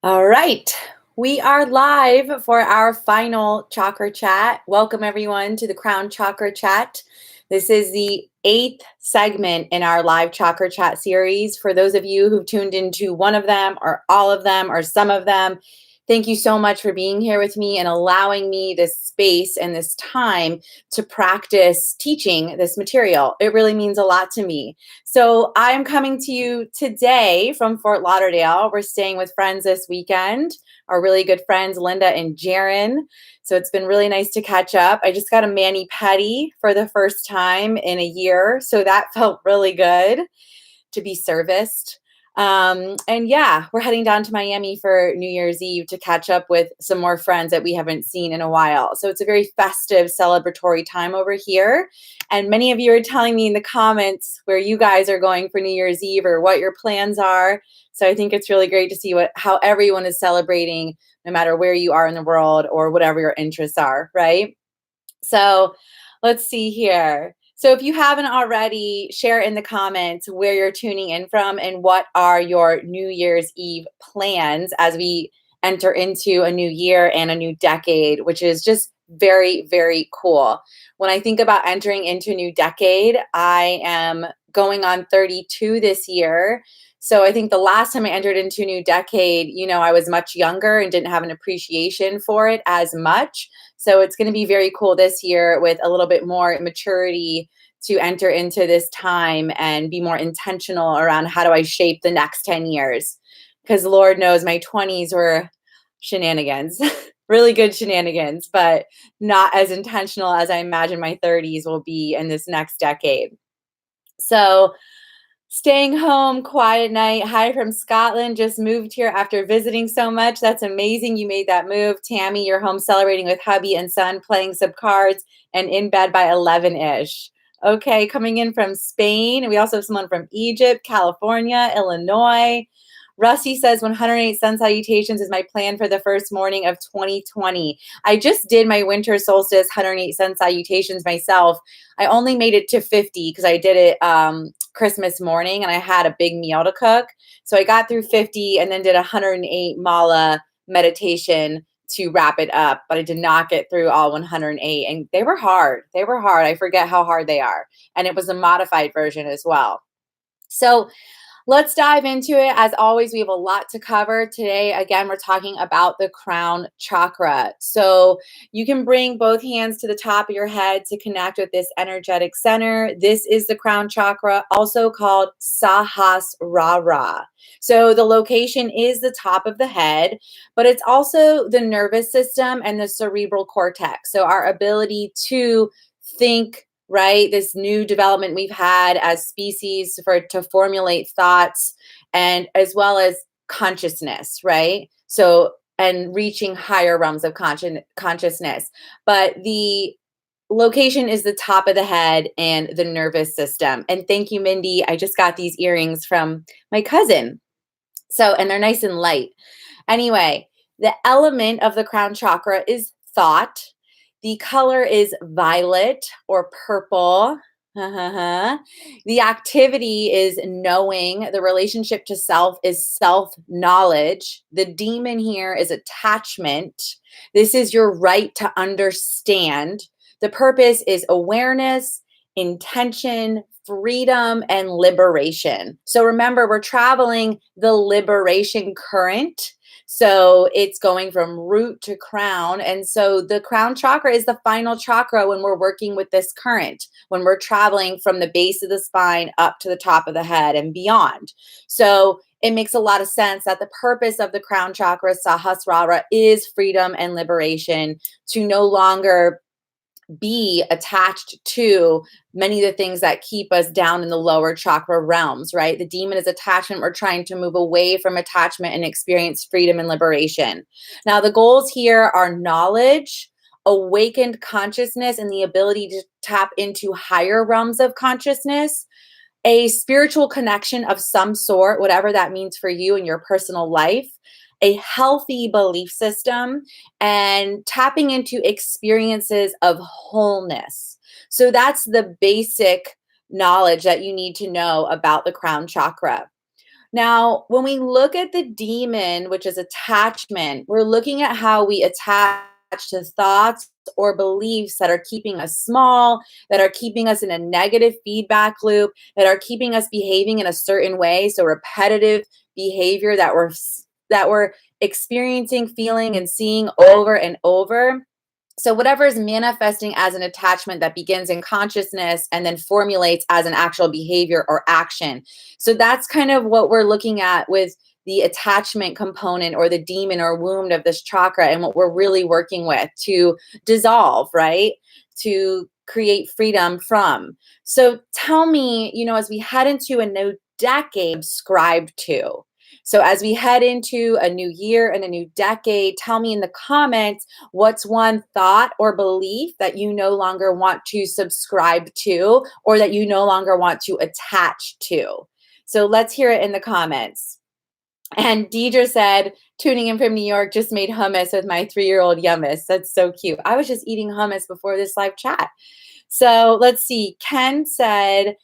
All right. We are live for our final chakra chat. Welcome, everyone, to the Crown Chakra Chat. This is the 8th segment in our live chakra chat series. For those of you who've tuned into one of them, or all of them, or some of them, thank you so much for being here with me and allowing me this space and this time to practice teaching this material. It really means a lot to me. So I'm coming to you today from Fort Lauderdale. We're staying with friends this weekend, our really good friends, Linda and Jaren. So it's been really nice to catch up. I just got a mani-pedi for the first time in a year. So that felt really good to be serviced. And yeah, we're heading down to Miami for New Year's Eve to catch up with some more friends that we haven't seen in a while. So it's a very festive, celebratory time over here. And many of you are telling me in the comments where you guys are going for New Year's Eve or what your plans are. So I think it's really great to see how everyone is celebrating, no matter where you are in the world or whatever your interests are, right? So let's see here. So if you haven't already, share in the comments where you're tuning in from and what are your New Year's Eve plans as we enter into a new year and a new decade, which is just very, very cool. When I think about entering into a new decade, I am going on 32 this year. So I think the last time I entered into a new decade, I was much younger and didn't have an appreciation for it as much. So it's going to be very cool this year with a little bit more maturity to enter into this time and be more intentional around how do I shape the next 10 years. Because Lord knows my 20s were shenanigans, really good shenanigans, but not as intentional as I imagine my 30s will be in this next decade. So staying home, quiet night. Hi from Scotland. Just moved here after visiting so much. That's amazing. You made that move. Tammy, you're home celebrating with hubby and son, playing some cards, and in bed by 11-ish. Okay, coming in from Spain. We also have someone from Egypt, California, Illinois. Rusty says 108 sun salutations is my plan for the first morning of 2020. I just did my winter solstice 108 sun salutations myself. I only made it to 50 because I did it Christmas morning and I had a big meal to cook. So I got through 50 and then did 108 mala meditation to wrap it up, but I did not get through all 108 and they were hard. They were hard. I forget how hard they are. And it was a modified version as well. So let's dive into it. As always, we have a lot to cover. Today, again, we're talking about the crown chakra. So you can bring both hands to the top of your head to connect with this energetic center. This is the crown chakra, also called Sahasrara. So the location is the top of the head, but it's also the nervous system and the cerebral cortex. So our ability to think, right? This new development we've had as species to formulate thoughts and as well as consciousness, right? So, and reaching higher realms of consciousness. But the location is the top of the head and the nervous system. And thank you, Mindy. I just got these earrings from my cousin. So, and they're nice and light. Anyway, the element of the crown chakra is thought. The color is violet or purple. The activity is knowing. The relationship to self is self-knowledge. The demon here is attachment. This is your right to understand. The purpose is awareness, intention, freedom, and liberation. So remember, we're traveling the liberation current. So it's going from root to crown. And so the crown chakra is the final chakra when we're working with this current, when we're traveling from the base of the spine up to the top of the head and beyond. So it makes a lot of sense that the purpose of the crown chakra, Sahasrara, is freedom and liberation, to no longer be attached to many of the things that keep us down in the lower chakra realms, right? The demon is attachment. We're trying to move away from attachment and experience freedom and liberation. Now, the goals here are knowledge, awakened consciousness, and the ability to tap into higher realms of consciousness, a spiritual connection of some sort, whatever that means for you in your personal life, a healthy belief system, and tapping into experiences of wholeness. So that's the basic knowledge that you need to know about the crown chakra. Now, when we look at the demon, which is attachment, we're looking at how we attach to thoughts or beliefs that are keeping us small, that are keeping us in a negative feedback loop, that are keeping us behaving in a certain way. So repetitive behavior that we're experiencing, feeling, and seeing over and over. So whatever is manifesting as an attachment that begins in consciousness and then formulates as an actual behavior or action. So that's kind of what we're looking at with the attachment component or the demon or wound of this chakra, and what we're really working with to dissolve, right? To create freedom from. So tell me, as we head into a new decade, subscribe to. So as we head into a new year and a new decade, tell me in the comments, what's one thought or belief that you no longer want to subscribe to, or that you no longer want to attach to? So let's hear it in the comments. And Deidre said, tuning in from New York, just made hummus with my 3-year-old Yummus. That's so cute. I was just eating hummus before this live chat. So let's see. Ken said,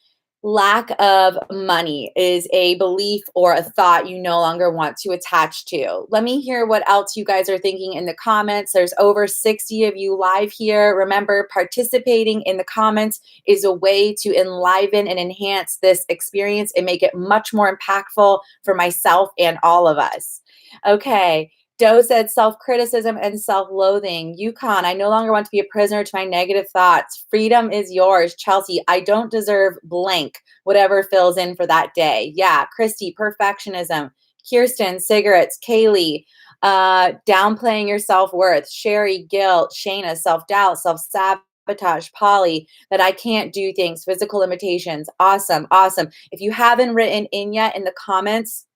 lack of money is a belief or a thought you no longer want to attach to. Let me hear what else you guys are thinking in the comments. There's over 60 of you live here. Remember, participating in the comments is a way to enliven and enhance this experience and make it much more impactful for myself and all of us. Okay. Doe said self-criticism and self-loathing. Yukon, I no longer want to be a prisoner to my negative thoughts. Freedom is yours. Chelsea, I don't deserve blank, whatever fills in for that day. Yeah. Christy, perfectionism. Kirsten, cigarettes. Kaylee, downplaying your self-worth. Sherry, guilt. Shayna, self-doubt, self-sabotage. Polly, that I can't do things. Physical limitations. Awesome. Awesome. If you haven't written in yet in the comments,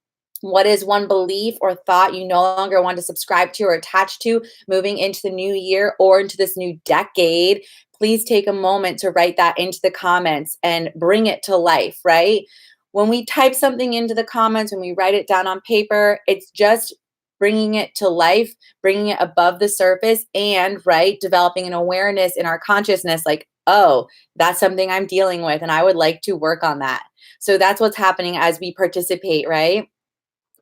what is one belief or thought you no longer want to subscribe to or attach to moving into the new year or into this new decade? Please take a moment to write that into the comments and bring it to life, right? When we type something into the comments, when we write it down on paper, it's just bringing it to life, bringing it above the surface, and, right, developing an awareness in our consciousness like, oh, that's something I'm dealing with, and I would like to work on that. So that's what's happening as we participate, right?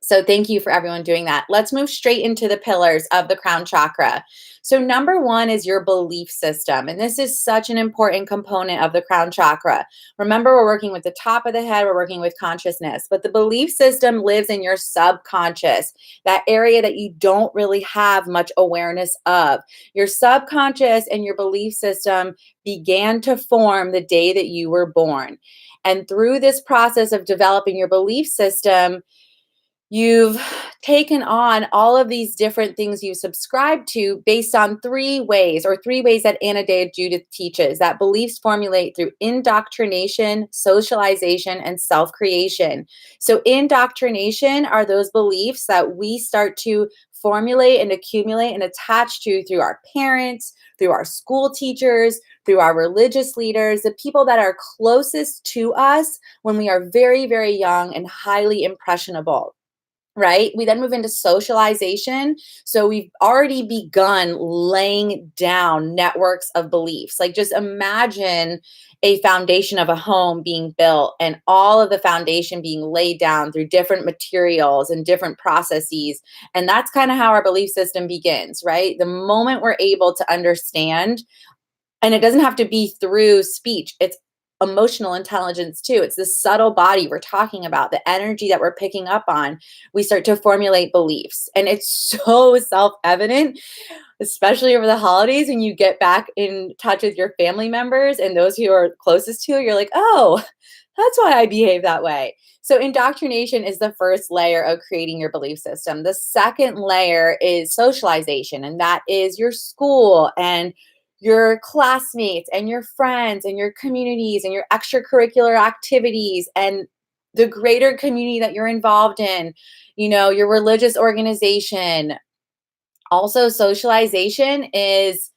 So thank you for everyone doing that. Let's move straight into the pillars of the crown chakra. So number one is your belief system. And this is such an important component of the crown chakra. Remember, we're working with the top of the head, we're working with consciousness, but the belief system lives in your subconscious, that area that you don't really have much awareness of. Your subconscious and your belief system began to form the day that you were born. And through this process of developing your belief system, you've taken on all of these different things you subscribe to based on three ways that Anna Day Judith teaches, that beliefs formulate through indoctrination, socialization, and self-creation. So indoctrination are those beliefs that we start to formulate and accumulate and attach to through our parents, through our school teachers, through our religious leaders, the people that are closest to us when we are very, very young and highly impressionable. Right? We then move into socialization. So we've already begun laying down networks of beliefs. Like, just imagine a foundation of a home being built and all of the foundation being laid down through different materials and different processes. And that's kind of how our belief system begins, right? The moment we're able to understand, and it doesn't have to be through speech, it's emotional intelligence too. It's the subtle body we're talking about, the energy that we're picking up on. We start to formulate beliefs. And it's so self-evident, especially over the holidays when you get back in touch with your family members and those who are closest to you. You're like, oh, that's why I behave that way. So indoctrination is the first layer of creating your belief system. The second layer is socialization, and that is your school and your classmates and your friends and your communities and your extracurricular activities and the greater community that you're involved in, your religious organization. Also, socialization is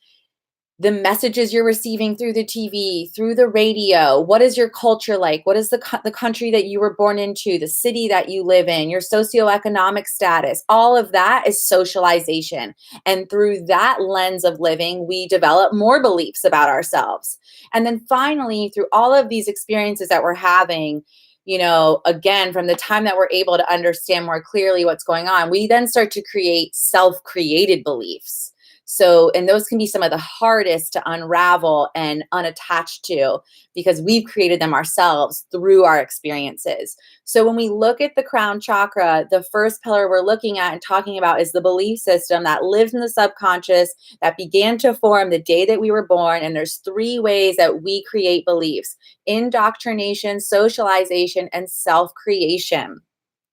the messages you're receiving through the TV, through the radio. What is your culture like? What is the country that you were born into, the city that you live in, your socioeconomic status? All of that is socialization. And through that lens of living, we develop more beliefs about ourselves. And then finally, through all of these experiences that we're having, again, from the time that we're able to understand more clearly what's going on, we then start to create self-created beliefs. So, and those can be some of the hardest to unravel and unattach to because we've created them ourselves through our experiences. So when we look at the crown chakra, the first pillar we're looking at and talking about is the belief system that lives in the subconscious that began to form the day that we were born. And there's 3 ways that we create beliefs: indoctrination, socialization, and self-creation.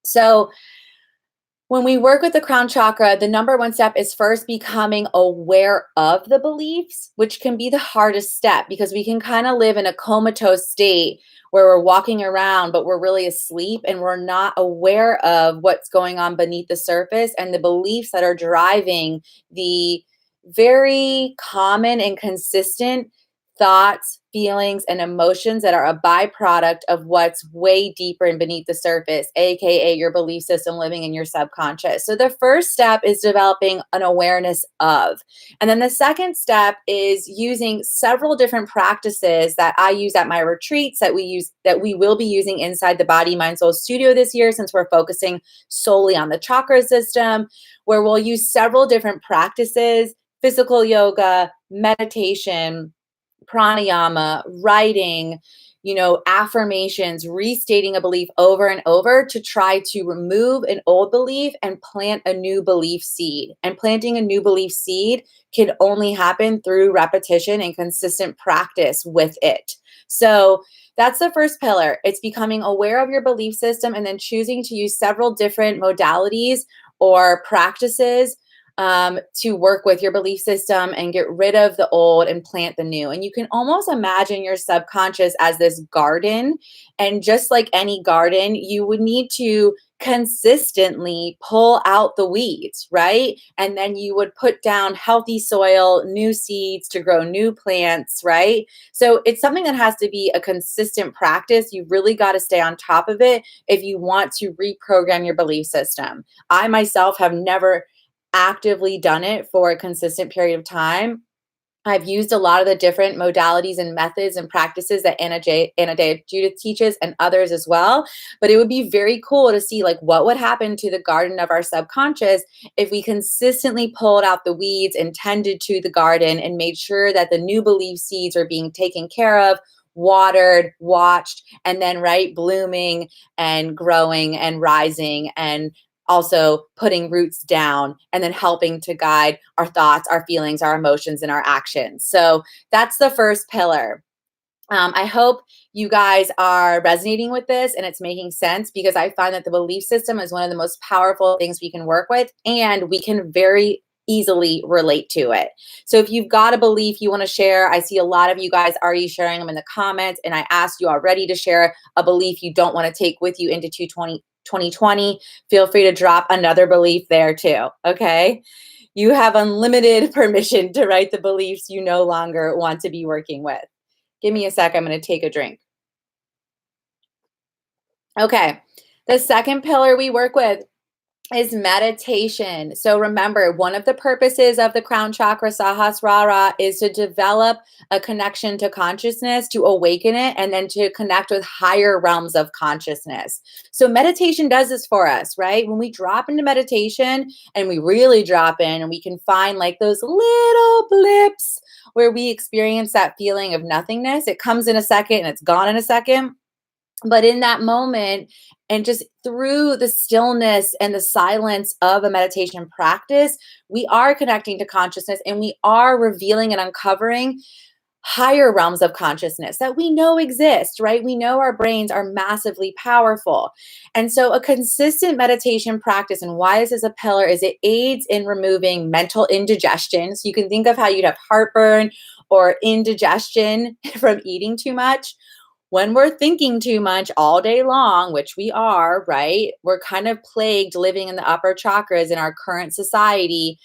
So when we work with the crown chakra, the number 1 step is first becoming aware of the beliefs, which can be the hardest step because we can kind of live in a comatose state where we're walking around, but we're really asleep and we're not aware of what's going on beneath the surface and the beliefs that are driving the very common and consistent thoughts, feelings, and emotions that are a byproduct of what's way deeper and beneath the surface, aka your belief system living in your subconscious. So the first step is developing an awareness of. And then the second step is using several different practices that I use at my retreats that we will be using inside the Body Mind Soul Studio this year, since we're focusing solely on the chakra system, where we'll use several different practices: physical yoga, meditation, pranayama, writing, affirmations, restating a belief over and over to try to remove an old belief and plant a new belief seed. And planting a new belief seed can only happen through repetition and consistent practice with it. So that's the first pillar. It's becoming aware of your belief system and then choosing to use several different modalities or practices to work with your belief system and get rid of the old and plant the new. And you can almost imagine your subconscious as this garden. And just like any garden, you would need to consistently pull out the weeds, right? And then you would put down healthy soil, new seeds to grow new plants, right? So it's something that has to be a consistent practice. You really got to stay on top of it if you want to reprogram your belief system. I myself have never actively done it for a consistent period of time. I've used a lot of the different modalities and methods and practices that Anna Judith teaches, and others as well. But it would be very cool to see what would happen to the garden of our subconscious if we consistently pulled out the weeds and tended to the garden and made sure that the new belief seeds are being taken care of, watered, watched, and then blooming and growing and rising and also putting roots down and then helping to guide our thoughts, our feelings, our emotions, and our actions. So that's the first pillar. I hope you guys are resonating with this and it's making sense, because I find that the belief system is one of the most powerful things we can work with, and we can very easily relate to it. So if you've got a belief you want to share, I see a lot of you guys already sharing them in the comments, and I asked you already to share a belief you don't want to take with you into 2020. Feel free to drop another belief there too, okay? You have unlimited permission to write the beliefs you no longer want to be working with. Give me a sec, I'm going to take a drink. Okay, the second pillar we work with is meditation. So remember, one of the purposes of the crown chakra, Sahasrara, is to develop a connection to consciousness, to awaken it, and then to connect with higher realms of consciousness. So meditation does this for us, right? When we drop into meditation and we really drop in, and we can find those little blips where we experience that feeling of nothingness. It comes in a second and it's gone in a second. But in that moment, and just through the stillness and the silence of a meditation practice, we are connecting to consciousness, and we are revealing and uncovering higher realms of consciousness that we know exist, right? We know our brains are massively powerful. And so a consistent meditation practice, and why this is a pillar, is it aids in removing mental indigestion. So you can think of how you'd have heartburn or indigestion from eating too much. When we're thinking too much all day long, which we are, right? We're kind of plagued living in the upper chakras in our current society,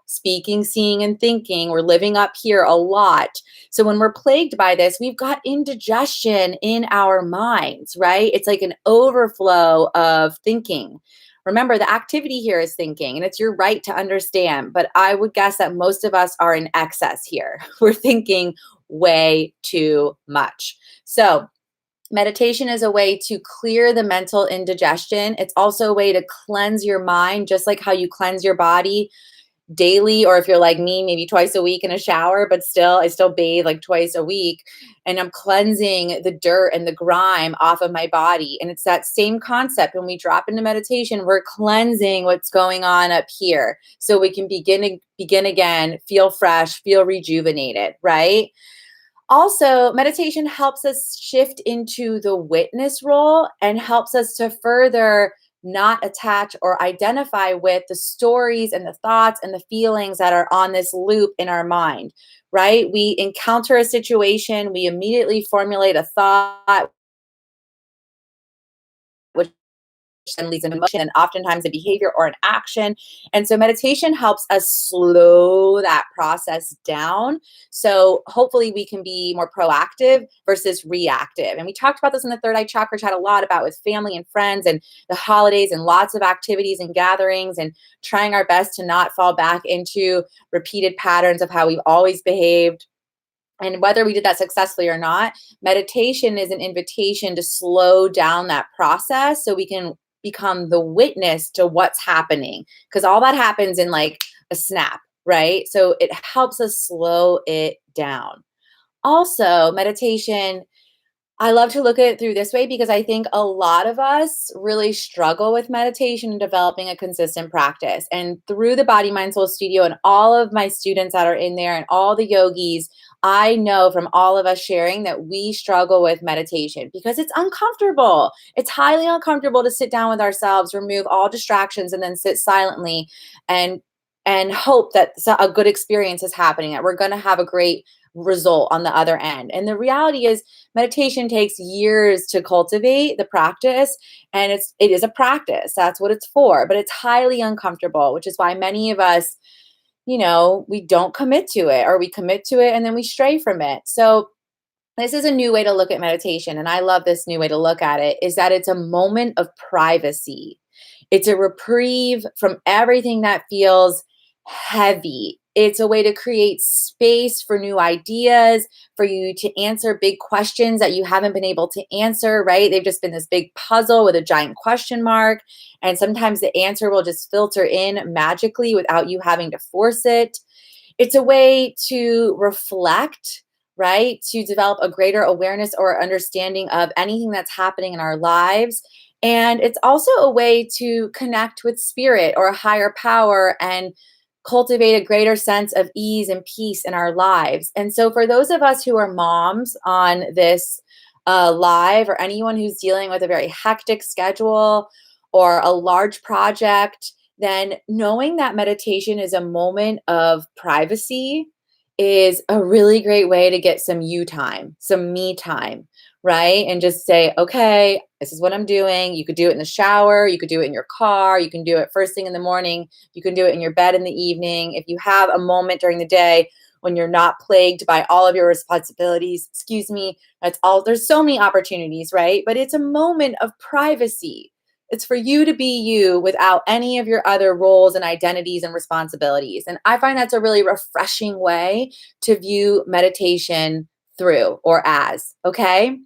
speaking, seeing, and thinking. We're living up here a lot. So when we're plagued by this, we've got indigestion in our minds, right? It's like an overflow of thinking. Remember, the activity here is thinking, and it's your right to understand. But I would guess that most of us are in excess here. We're thinking way too much. So Meditation is a way to clear the mental indigestion. It's also a way to cleanse your mind, just like how you cleanse your body daily, or if you're like me, maybe twice a week in a shower, but still, I still bathe like twice a week, and I'm cleansing the dirt and the grime off of my body. And it's that same concept. When we drop into meditation, we're cleansing what's going on up here so we can begin again, feel fresh, feel rejuvenated, right? Also, meditation helps us shift into the witness role and helps us to further not attach or identify with the stories and the thoughts and the feelings that are on this loop in our mind, right? We encounter a situation, we immediately formulate a thought, which then leads into emotion and oftentimes a behavior or an action. And so meditation helps us slow that process down. So hopefully we can be more proactive versus reactive. And we talked about this in the third eye chakra chat a lot about with family and friends and the holidays and lots of activities and gatherings and trying our best to not fall back into repeated patterns of how we've always behaved. And whether we did that successfully or not, meditation is an invitation to slow down that process so we can become the witness to what's happening. Because all that happens in like a snap, right? So it helps us slow it down. Also, meditation, I love to look at it through this way because I think a lot of us really struggle with meditation and developing a consistent practice. And through the Body Mind Soul Studio and all of my students that are in there and all the yogis, I know from all of us sharing that we struggle with meditation because it's uncomfortable. It's highly uncomfortable to sit down with ourselves, remove all distractions, and then sit silently and hope that a good experience is happening, that we're going to have a great result on the other end. And the reality is meditation takes years to cultivate the practice, and it is a practice. That's what it's for, but it's highly uncomfortable, which is why many of us, we don't commit to it, or we commit to it and then we stray from it. So this is a new way to look at meditation, and I love this new way to look at it, is that it's a moment of privacy. It's a reprieve from everything that feels heavy. It's a way to create space for new ideas, for you to answer big questions that you haven't been able to answer, right? They've just been this big puzzle with a giant question mark. And sometimes the answer will just filter in magically without you having to force it. It's a way to reflect, right? To develop a greater awareness or understanding of anything that's happening in our lives. And it's also a way to connect with spirit or a higher power and cultivate a greater sense of ease and peace in our lives. And so, for those of us who are moms on this live, or anyone who's dealing with a very hectic schedule or a large project, then knowing that meditation is a moment of privacy is a really great way to get some you time, some me time, right? And just say, okay, this is what I'm doing. You could do it in the shower. You could do it in your car. You can do it first thing in the morning. You can do it in your bed in the evening. If you have a moment during the day when you're not plagued by all of your responsibilities, there's so many opportunities, right? But it's a moment of privacy. It's for you to be you without any of your other roles and identities and responsibilities. And I find that's a really refreshing way to view meditation through or as, okay?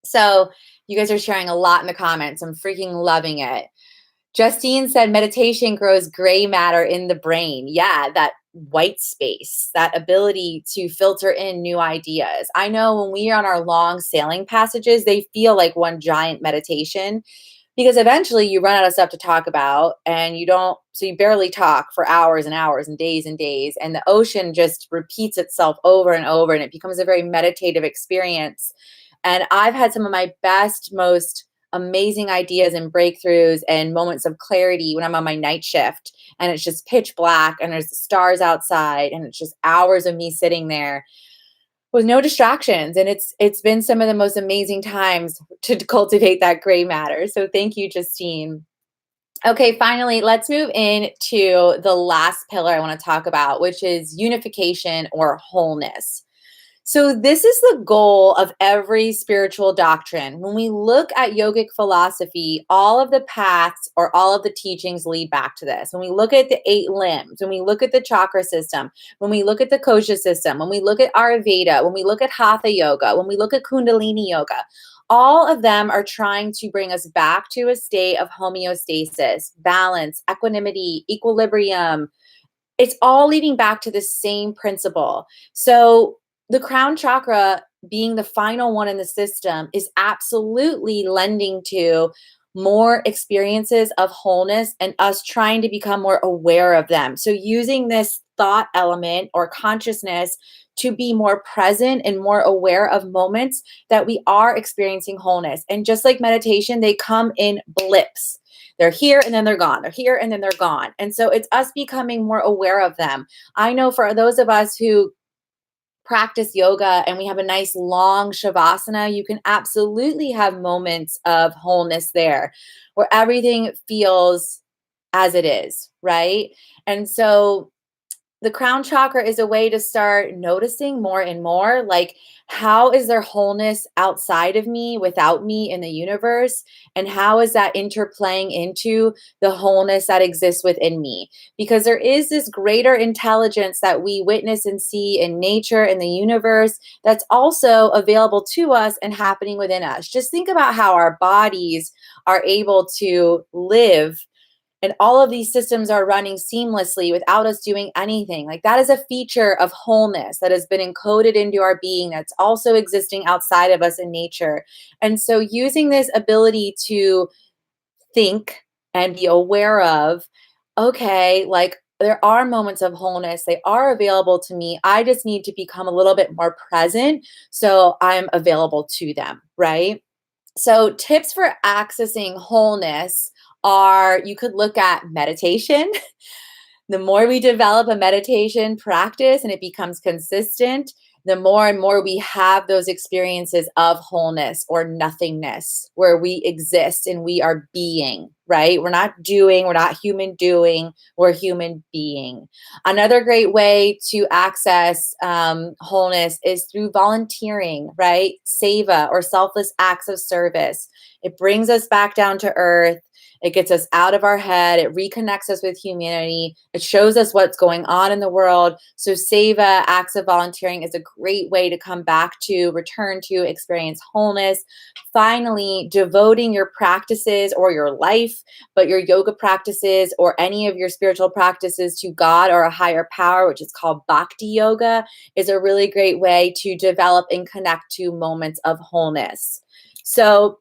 So you guys are sharing a lot in the comments. I'm freaking loving it. Justine said meditation grows gray matter in the brain. Yeah, that white space, that ability to filter in new ideas. I know when we are on our long sailing passages, they feel like one giant meditation because eventually you run out of stuff to talk about and so you barely talk for hours and hours and days, and the ocean just repeats itself over and over, and it becomes a very meditative experience. And I've had some of my best, most amazing ideas and breakthroughs and moments of clarity when I'm on my night shift and it's just pitch black and there's the stars outside and it's just hours of me sitting there with no distractions. And it's been some of the most amazing times to cultivate that gray matter. So thank you, Justine. Okay, finally, let's move into the last pillar I want to talk about, which is unification or wholeness. So this is the goal of every spiritual doctrine. When we look at yogic philosophy, all of the paths or all of the teachings lead back to this. When we look at the 8 limbs, when we look at the chakra system, when we look at the kosha system, when we look at Ayurveda, when we look at Hatha yoga, when we look at Kundalini yoga, All of them are trying to bring us back to a state of homeostasis, balance, equanimity, equilibrium. It's all leading back to the same principle. So the crown chakra, being the final one in the system, is absolutely lending to more experiences of wholeness and us trying to become more aware of them. So using this thought element or consciousness to be more present and more aware of moments that we are experiencing wholeness. And just like meditation, they come in blips. They're here and then they're gone. They're here and then they're gone. And so it's us becoming more aware of them. I know for those of us who practice yoga and we have a nice long shavasana, you can absolutely have moments of wholeness there where everything feels as it is, right? And so the crown chakra is a way to start noticing more and more, like, how is there wholeness outside of me, without me in the universe? And how is that interplaying into the wholeness that exists within me? Because there is this greater intelligence that we witness and see in nature, in the universe, that's also available to us and happening within us. Just think about how our bodies are able to live and all of these systems are running seamlessly without us doing anything. Like, that is a feature of wholeness that has been encoded into our being, that's also existing outside of us in nature. And so using this ability to think and be aware of, okay, like, there are moments of wholeness, they are available to me, I just need to become a little bit more present so I'm available to them, right? So tips for accessing wholeness are, you could look at meditation. The more we develop a meditation practice and it becomes consistent, the more and more we have those experiences of wholeness or nothingness where we exist and we are being, right? We're not doing, we're not human doing, we're human being. Another great way to access wholeness is through volunteering, right? Seva, or selfless acts of service. It brings us back down to earth. It gets us out of our head. It reconnects us with humanity. It shows us what's going on in the world. So seva, acts of volunteering, is a great way to come back to, return to, experience wholeness. Finally, devoting your practices or your life, but your yoga practices or any of your spiritual practices to God or a higher power, which is called bhakti yoga, is a really great way to develop and connect to moments of wholeness. So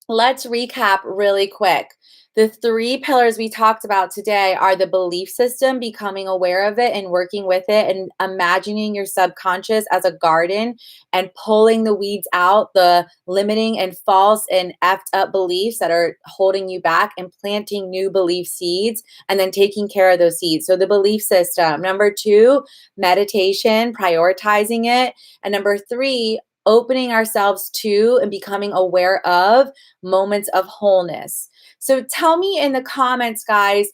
let's recap really quick. The three pillars we talked about today are the belief system, becoming aware of it and working with it, and imagining your subconscious as a garden and pulling the weeds out, the limiting and false and effed up beliefs that are holding you back, and planting new belief seeds, and then taking care of those seeds. So the belief system. Number two, meditation, prioritizing it. And number three, opening ourselves to and becoming aware of moments of wholeness. So tell me in the comments, guys,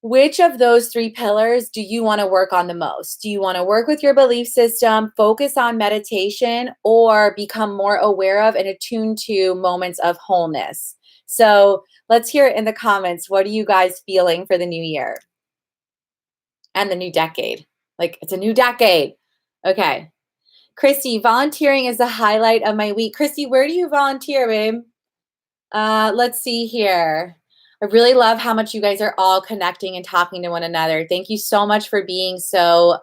which of those three pillars do you want to work on the most? Do you want to work with your belief system, focus on meditation, or become more aware of and attuned to moments of wholeness? So let's hear it in the comments. What are you guys feeling for the new year and the new decade? Like, it's a new decade. Okay. Christy, volunteering is the highlight of my week. Christy, where do you volunteer, babe? Let's see here. I really love how much you guys are all connecting and talking to one another. Thank you so much for being so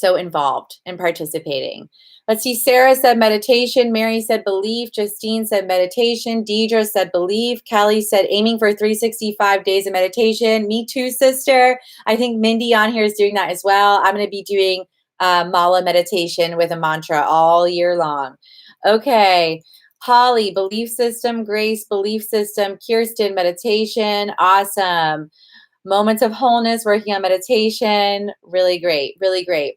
involved and participating. Let's see. Sarah said meditation. Mary said belief. Justine said meditation. Deidre said belief. Kelly said aiming for 365 days of meditation. Me too, sister. I think Mindy on here is doing that as well. I'm going to be doing mala meditation with a mantra all year long. Okay. Holly, belief system. Grace, belief system. Kirsten, meditation. Awesome. Moments of wholeness, working on meditation. Really great. Really great.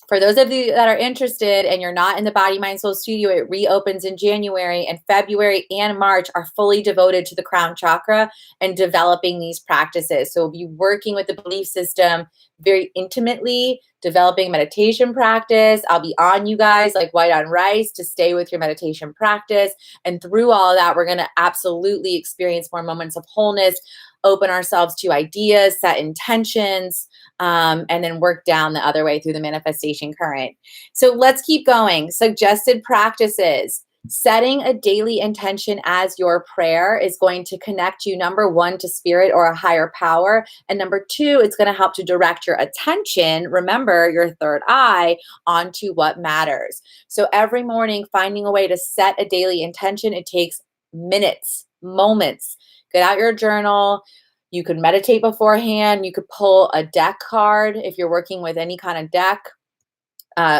For those of you that are interested and you're not in the Body, Mind, Soul Studio, it reopens in January, and February and March are fully devoted to the crown chakra and developing these practices. So we'll be working with the belief system very intimately, developing meditation practice. I'll be on you guys like white on rice to stay with your meditation practice. And through all of that, we're going to absolutely experience more moments of wholeness, open ourselves to ideas, set intentions, and then work down the other way through the manifestation current. So let's keep going. Suggested practices. Setting a daily intention as your prayer is going to connect you, number one, to spirit or a higher power. And number two, it's going to help to direct your attention, remember your third eye, onto what matters. So every morning, finding a way to set a daily intention, it takes minutes, moments. Get out your journal. You could meditate beforehand. You could pull a deck card if you're working with any kind of deck.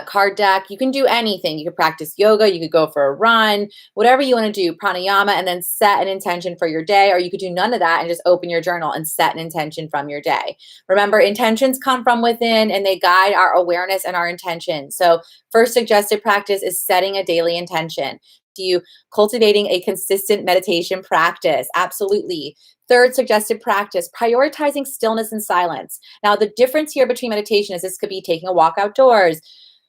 Card deck. You can do anything. You could practice yoga. You could go for a run, whatever you want to do, pranayama, and then set an intention for your day. Or you could do none of that and just open your journal and set an intention from your day. Remember, intentions come from within and they guide our awareness and our intention. So first suggested practice is setting a daily intention. Do you cultivating a consistent meditation practice? Absolutely. Third suggested practice, prioritizing stillness and silence. Now, the difference here between meditation is this could be taking a walk outdoors,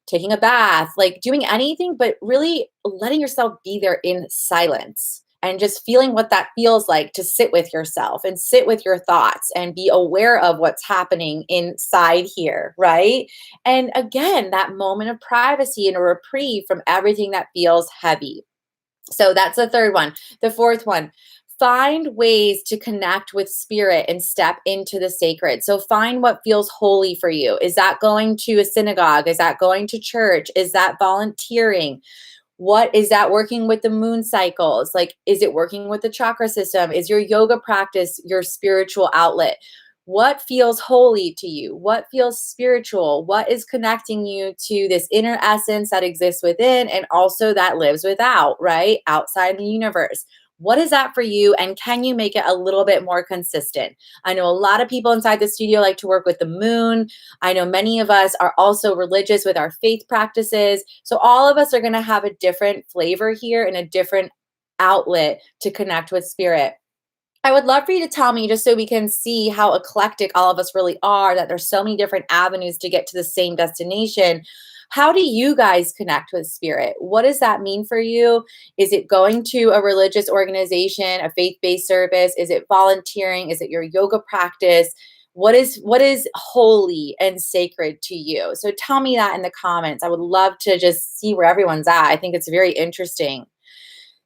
taking a bath, like doing anything, but really letting yourself be there in silence and just feeling what that feels like to sit with yourself and sit with your thoughts and be aware of what's happening inside here, right? And again, that moment of privacy and a reprieve from everything that feels heavy. So that's the third one. The fourth one, find ways to connect with spirit and step into the sacred. So find what feels holy for you. Is that going to a synagogue? Is that going to church? Is that volunteering? What is that working with the moon cycles? Like, is it working with the chakra system? Is your yoga practice your spiritual outlet? What feels holy to you? What feels spiritual? What is connecting you to this inner essence that exists within and also that lives without, right? Outside the universe. What is that for you? And can you make it a little bit more consistent? I know a lot of people inside the studio like to work with the moon. I know many of us are also religious with our faith practices. So all of us are going to have a different flavor here and a different outlet to connect with spirit. I would love for you to tell me, just so we can see how eclectic all of us really are, that there's so many different avenues to get to the same destination. How do you guys connect with spirit? What does that mean for you? Is it going to a religious organization, a faith-based service? Is it volunteering? Is it your yoga practice? What is holy and sacred to you? So tell me that in the comments. I would love to just see where everyone's at. I think it's very interesting.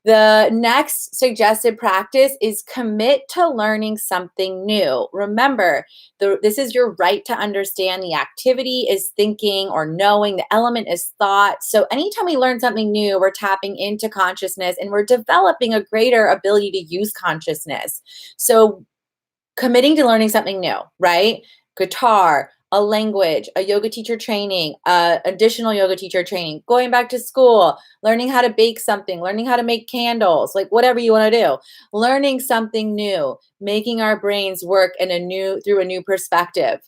The next suggested practice is commit to learning something new. Remember, this is your right to understand. The activity is thinking or knowing. The element is thought. So anytime we learn something new, we're tapping into consciousness and we're developing a greater ability to use consciousness. So committing to learning something new, right? Guitar, a language, a yoga teacher training, additional yoga teacher training, going back to school, learning how to bake something, learning how to make candles, like whatever you want to do, learning something new, making our brains work through a new perspective.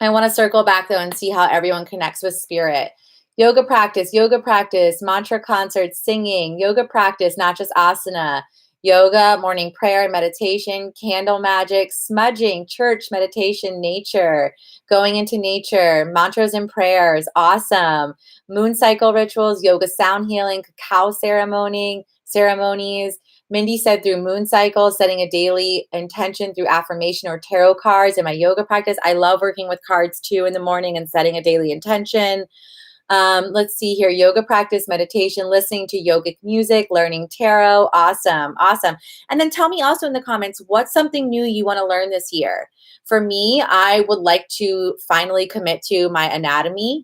I want to circle back though and see how everyone connects with spirit. Yoga practice, mantra concerts, singing, yoga practice, not just asana, yoga, morning prayer and meditation, candle magic, smudging, church, meditation, nature, going into nature, mantras and prayers, awesome. Moon cycle rituals, yoga sound healing, cacao ceremonies. Mindy said through moon cycles, setting a daily intention through affirmation or tarot cards in my yoga practice. I love working with cards too in the morning and setting a daily intention. Let's see here, yoga practice, meditation, listening to yogic music, learning tarot. Awesome. And then tell me also in the comments, what's something new you want to learn this year? For me, I would like to finally commit to my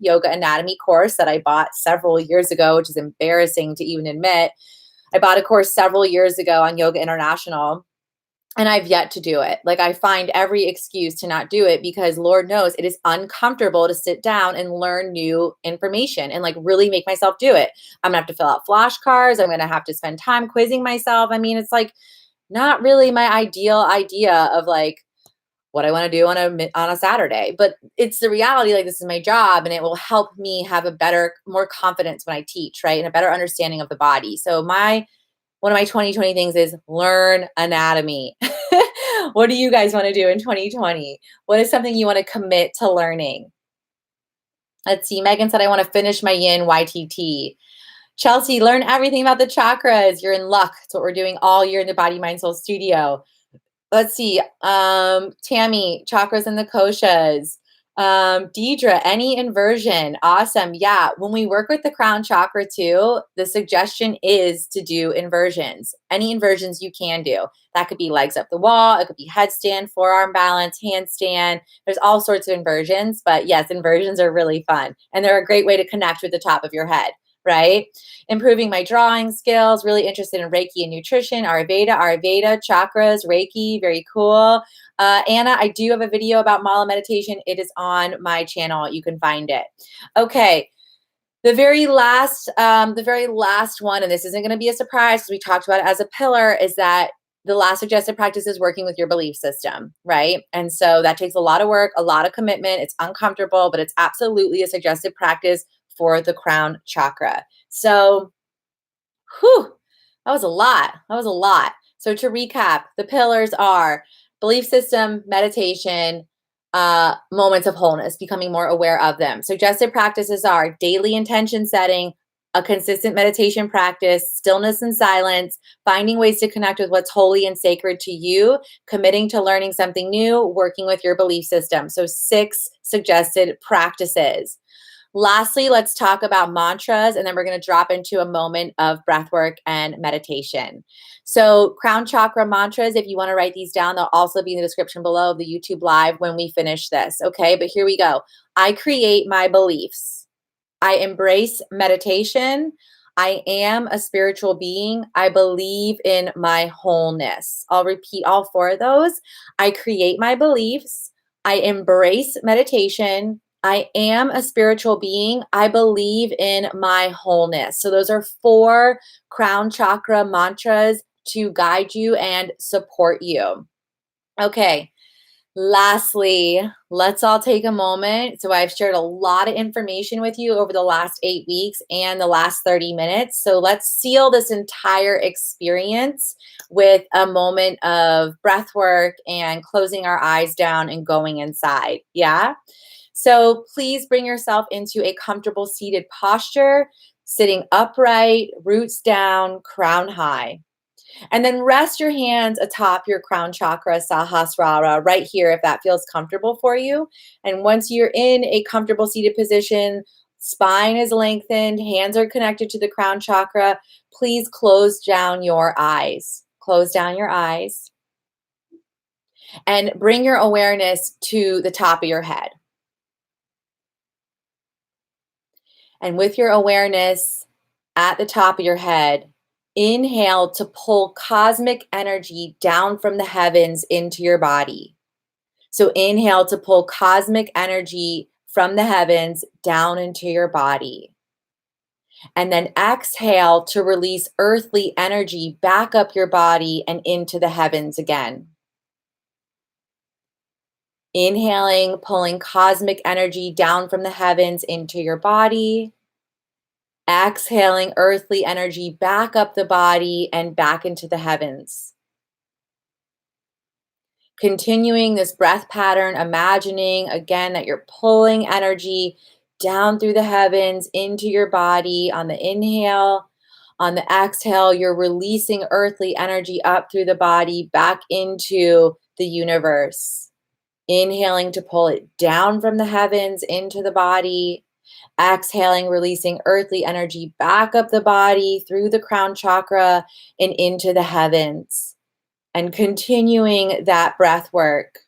yoga anatomy course that I bought several years ago, which is embarrassing to even admit. I bought a course several years ago on Yoga International. And I've yet to do it. Like, I find every excuse to not do it because Lord knows it is uncomfortable to sit down and learn new information and like really make myself do it. I'm gonna have to fill out flashcards. I'm gonna have to spend time quizzing myself. I mean, it's like not really my ideal idea of like what I want to do on a Saturday, but it's the reality. Like, this is my job and it will help me have more confidence when I teach, right? And a better understanding of the body. So one of my 2020 things is learn anatomy. What do you guys want to do in 2020? What is something you want to commit to learning? Let's see. Megan said, I want to finish my yin YTT. Chelsea, learn everything about the chakras. You're in luck. That's what we're doing all year in the Body, Mind, Soul studio. Let's see. Tammy, chakras and the koshas. Deidre, any inversion? Awesome. Yeah. When we work with the crown chakra too, the suggestion is to do inversions. Any inversions you can do. That could be legs up the wall. It could be headstand, forearm balance, handstand. There's all sorts of inversions, but yes, inversions are really fun. And they're a great way to connect with the top of your head, right? Improving my drawing skills, really interested in Reiki and nutrition, Ayurveda, chakras, Reiki, very cool. Anna, I do have a video about mala meditation. It is on my channel. You can find it. Okay. The very last one, and this isn't going to be a surprise because we talked about it as a pillar, is that the last suggested practice is working with your belief system, right? And so that takes a lot of work, a lot of commitment. It's uncomfortable, but it's absolutely a suggested practice for the crown chakra. So, whew, that was a lot. That was a lot. So to recap, the pillars are belief system, meditation, moments of wholeness, becoming more aware of them. Suggested practices are daily intention setting, a consistent meditation practice, stillness and silence, finding ways to connect with what's holy and sacred to you, committing to learning something new, working with your belief system. So 6 suggested practices. Lastly, let's talk about mantras, and then we're going to drop into a moment of breath work and meditation. So, crown chakra mantras, if you want to write these down, they'll also be in the description below of the YouTube live when we finish this. Okay, but here we go. I create my beliefs. I embrace meditation. I am a spiritual being. I believe in my wholeness. I'll repeat all 4 of those. I create my beliefs. I embrace meditation. I am a spiritual being. I believe in my wholeness. So those are 4 crown chakra mantras to guide you and support you. Okay. Lastly, let's all take a moment. So I've shared a lot of information with you over the last 8 weeks and the last 30 minutes. So let's seal this entire experience with a moment of breath work and closing our eyes down and going inside. Yeah? So please bring yourself into a comfortable seated posture, sitting upright, roots down, crown high. And then rest your hands atop your crown chakra, Sahasrara, right here if that feels comfortable for you. And once you're in a comfortable seated position, spine is lengthened, hands are connected to the crown chakra, please close down your eyes. Close down your eyes and bring your awareness to the top of your head. And with your awareness at the top of your head, inhale to pull cosmic energy down from the heavens into your body. So inhale to pull cosmic energy from the heavens down into your body. And then exhale to release earthly energy back up your body and into the heavens again. Inhaling, pulling cosmic energy down from the heavens into your body. Exhaling earthly energy back up the body and back into the heavens. Continuing this breath pattern, imagining again that you're pulling energy down through the heavens into your body on the inhale. On the exhale, you're releasing earthly energy up through the body back into the universe. Inhaling to pull it down from the heavens into the body. Exhaling, releasing earthly energy back up the body through the crown chakra and into the heavens. And continuing that breath work.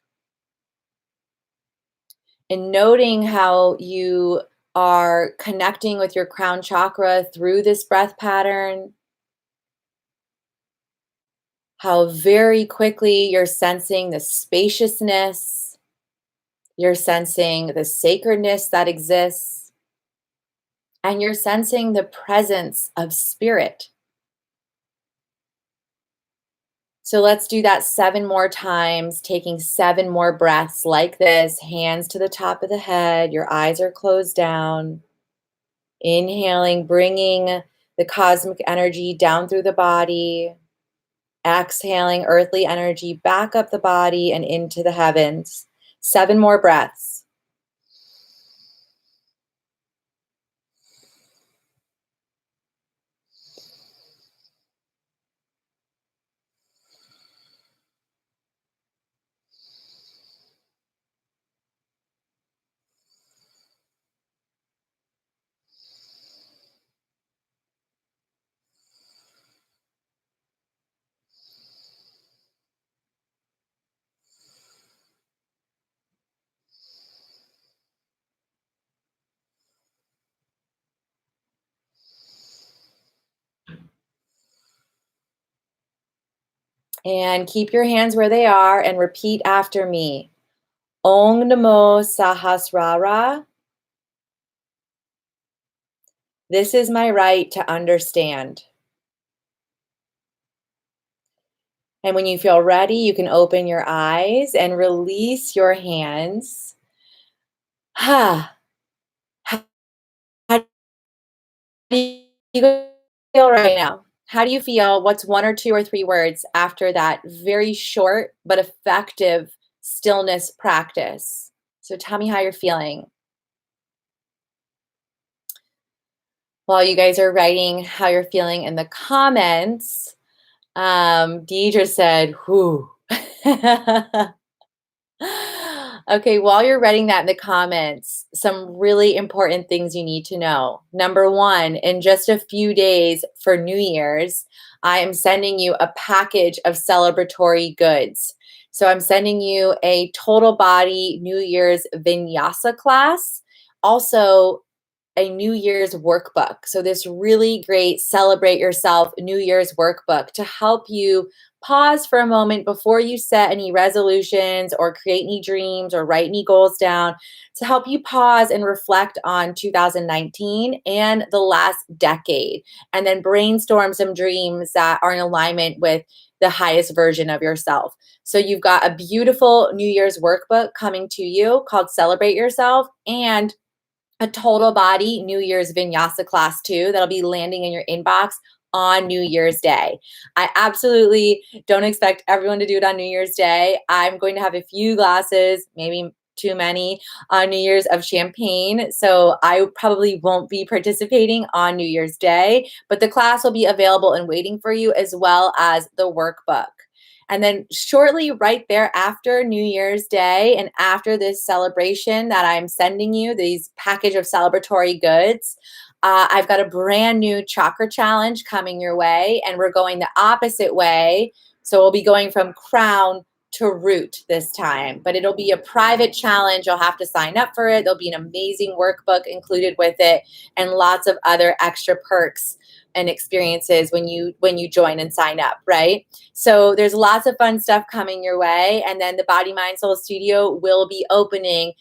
And noting how you are connecting with your crown chakra through this breath pattern. How very quickly you're sensing the spaciousness. You're sensing the sacredness that exists. And you're sensing the presence of spirit. So let's do that 7 more times, taking 7 more breaths like this, hands to the top of the head, your eyes are closed down. Inhaling, bringing the cosmic energy down through the body. Exhaling, earthly energy back up the body and into the heavens. 7 more breaths. And keep your hands where they are and repeat after me. Om Namo Sahasrara. This is my right to understand. And when you feel ready, you can open your eyes and release your hands. Ha. How do you feel right now? How do you feel? What's one or two or three words after that very short but effective stillness practice? So tell me how you're feeling. While you guys are writing how you're feeling in the comments, Deidre said, whew. Okay, while you're writing that in the comments, some really important things you need to know. Number one, in just a few days for New Year's, I am sending you a package of celebratory goods. So I'm sending you a total body New Year's vinyasa class. Also, a New Year's workbook. So, this really great Celebrate Yourself New Year's workbook to help you pause for a moment before you set any resolutions or create any dreams or write any goals down, to help you pause and reflect on 2019 and the last decade, and then brainstorm some dreams that are in alignment with the highest version of yourself. So, you've got a beautiful New Year's workbook coming to you called Celebrate Yourself, and a total body New Year's vinyasa class too that'll be landing in your inbox on New Year's Day. I absolutely don't expect everyone to do it on New Year's Day. I'm going to have a few glasses, maybe too many, on New Year's of champagne. So I probably won't be participating on New Year's Day, but the class will be available and waiting for you, as well as the workbook. And then shortly right there after New Year's Day and after this celebration that I'm sending you, these package of celebratory goods, I've got a brand new chakra challenge coming your way, and we're going the opposite way. So we'll be going from crown to root this time, but it'll be a private challenge. You'll have to sign up for it. There'll be an amazing workbook included with it, and lots of other extra perks and experiences when you join and sign up, right? So there's lots of fun stuff coming your way. And then the Body Mind Soul Studio will be opening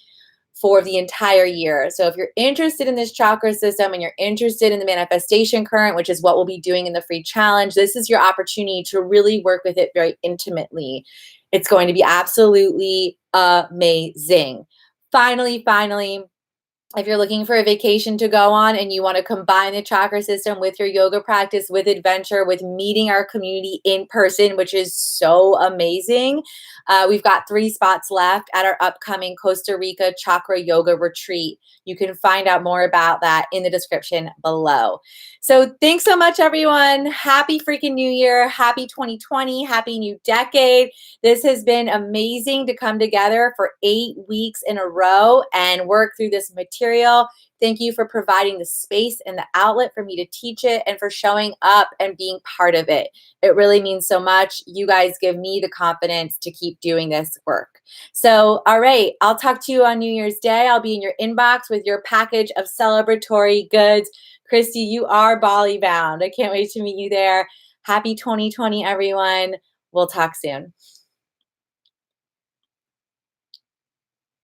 for the entire year. So if you're interested in this chakra system and you're interested in the manifestation current, which is what we'll be doing in the free challenge, this is your opportunity to really work with it very intimately. It's going to be absolutely amazing. Finally, if you're looking for a vacation to go on and you want to combine the chakra system with your yoga practice, with adventure, with meeting our community in person, which is so amazing, we've got 3 spots left at our upcoming Costa Rica Chakra Yoga Retreat. You can find out more about that in the description below. So thanks so much, everyone. Happy freaking New Year. Happy 2020. Happy new decade. This has been amazing to come together for 8 weeks in a row and work through this material. Thank you for providing the space and the outlet for me to teach it, and for showing up and being part of it. It really means so much. You guys give me the confidence to keep doing this work. So, all right, I'll talk to you on New Year's Day. I'll be in your inbox with your package of celebratory goods. Christy, you are Bali bound. I can't wait to meet you there. Happy 2020, everyone. We'll talk soon.